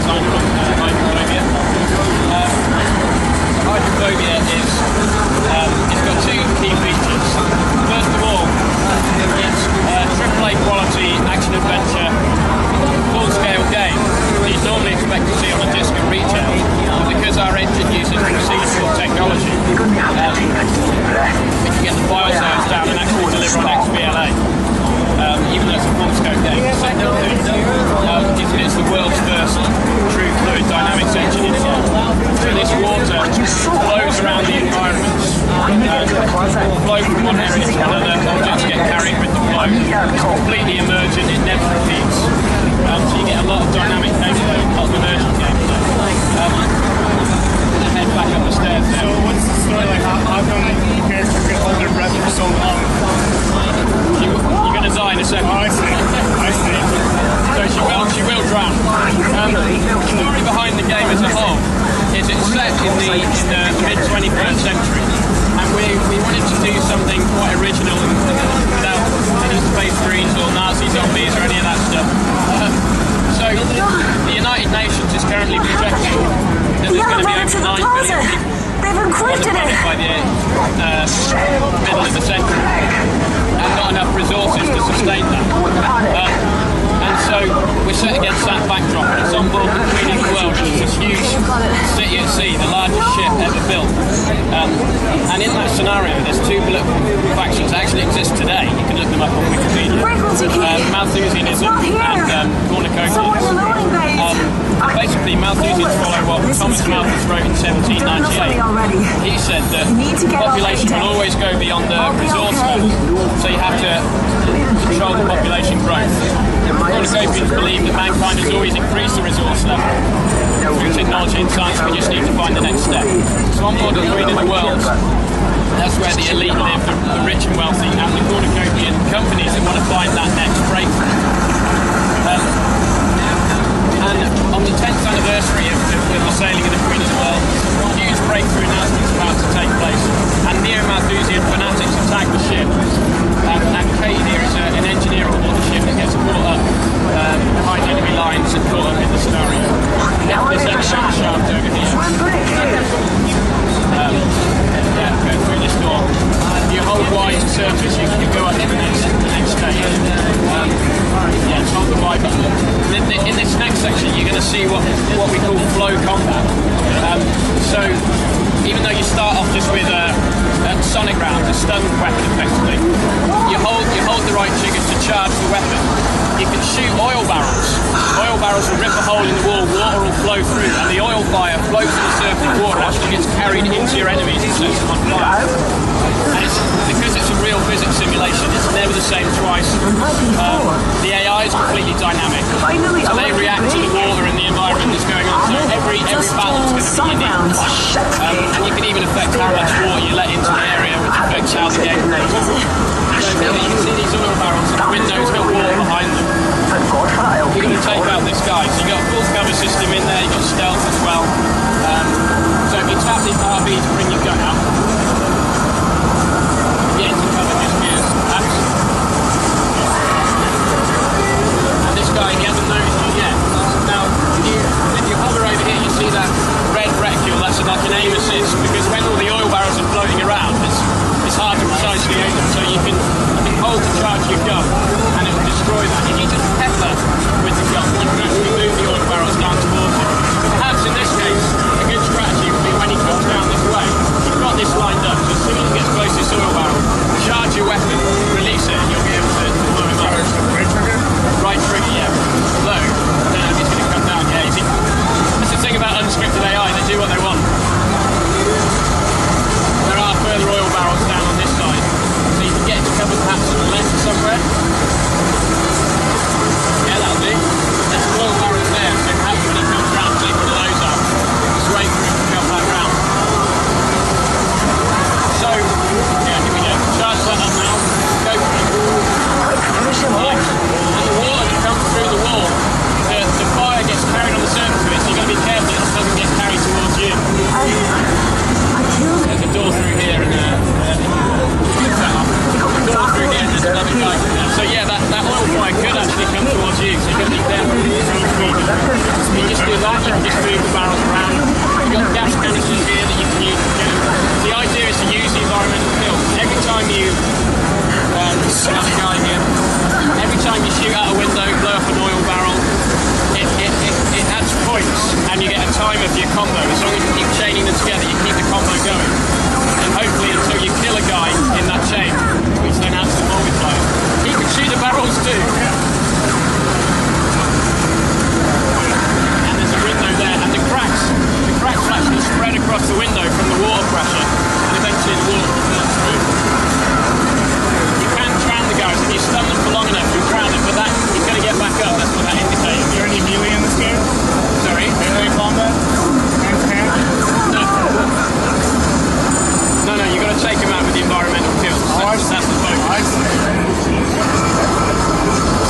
designer of Hydrophobia. Hydrophobia is, it's got two key features. First of all, it's AAA quality action-adventure full-scale game that you'd normally expect to see on a disc at retail, but because our engine uses procedural technology, we can get the file size down and actually deliver on XBLA, even though it's a full-scope game. The second thing is that it's the world's first true fluid dynamics engine in the world. So this water flows around the environment and flow from one area to another, objects get carried with the flow. It's completely emergent, it never repeats. So you get a lot of dynamic gameplay, a lot of emergent gameplay. Head back up the stairs now. So what's the story like? How come the character can hold their breath for so long? You're going to die in a second. Oh, I see. So she will drown. The story behind the game as a whole is it's set in the mid-21st century, and we wanted to do something quite original without any space marines or Nazi zombies or any of that stuff. So the United Nations is currently projecting that there's going to be over 9 billion people on the planet by the middle of the century, and not enough resources to sustain that. And so we're set against that backdrop, and it's on board the Queen of the World, which is this huge city at sea, the largest ship ever built. And in that scenario, there's two political factions that actually exist today. You can look them up on Wikipedia. Malthusianism and cornucopianism. Basically, Malthusians follow what Thomas Malthus wrote in 1798. He said that population will always go beyond the resource level, so you have to control the population growth. Cornucopians believe that mankind has always increased the resource level. Through technology and science, we just need to find the next step. So on board the Queen of the World, that's where the elite live, the rich and wealthy, and the cornucopian companies that want to find that next breakthrough. And on the 10th anniversary of the sailing of the Queen of the World, a huge breakthrough announcement is about to take place, and neo-Malthusian fanatics attack the ship. And Kate here is an engineer on board the ship that gets caught up behind enemy lines and caught up in the scenario. This episode shaft over here. Go through this door. You hold wide to surface, you can go up to the next stage. Hold the Y button. In this next section, you're going to see what we call flow combat. So even though you start off just with a sonic round, a stun weapon effectively, you hold the right triggers to charge the weapon. You can shoot oil barrels. Oil barrels will rip a hole in the wall, water will flow through, and the oil fire flows in a circle of water, actually gets carried into your enemies and sets them on fire. And because it's a real physics simulation, it's never the same twice. The AI is completely dynamic, so they react to the water and the environment that's going on. So every battle is going to be unique. And you can even affect how much water you let into the area, which affects how the game goes. So here you can see these oil barrels, and the windows got water behind them. You're going to take out this guy. So you've got a full cover system in there, you've got stealth as well. So if you tap the RB to bring your gun out, get into cover just here. And this guy, he hasn't noticed you yet. Now, if you hover over here, you see that red reticule, that's like an aim assist, because when all the oil barrels are floating around, it's hard to precisely aim them. So you can hold to charge your gun, and it will destroy can just do that. You can just move the barrels around. You've got gas canisters here that you can use. The idea is to use the environmental kills. Every time you every time you shoot out a window, blow up an oil barrel, it adds points, and you get a timer for your combo. As long as you keep chaining them together, you keep the combo going, and hopefully until you kill a guy in that chain, which then adds the multiplier. He can shoot the barrels too. And there's a window there, and the cracks will actually spread across the window from the water pressure, and eventually the water will burst through. You can drown the guys. If you stun them for long enough, you drown them, but that he's going to get back up. That's what that indicates. Is there any melee in this game? Sorry? Melee combat? Hand to hand? No, you've got to take them out with the environmental kills. That's the focus.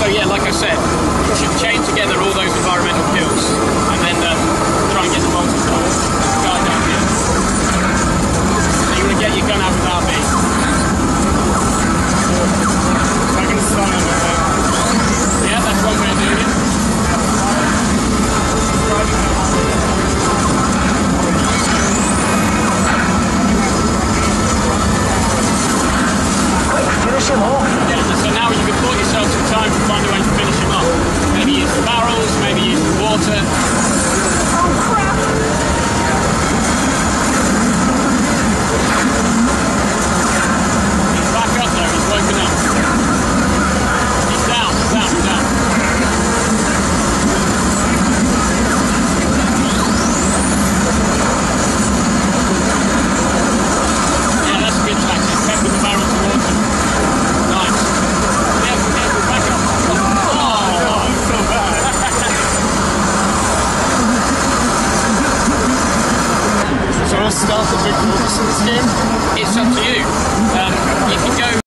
So yeah, like I said, you should chain together all those environmental kills, and then try and get the multiplier. There's a guy down here. So you want to get your gun out without me. I can stun him. Yeah, that's one way of doing it. Finish him off. Yeah, so now you can bought yourself some time to find a way to finish him off. Maybe use the barrels, maybe use the water. Oh crap! He's back up though, he's woken up. He's down. Yeah, that's a good tactic. Pepper the barrel towards him. Nice. Careful, back up. Oh, so bad. So is stealth a big focus in this game? It's up to you.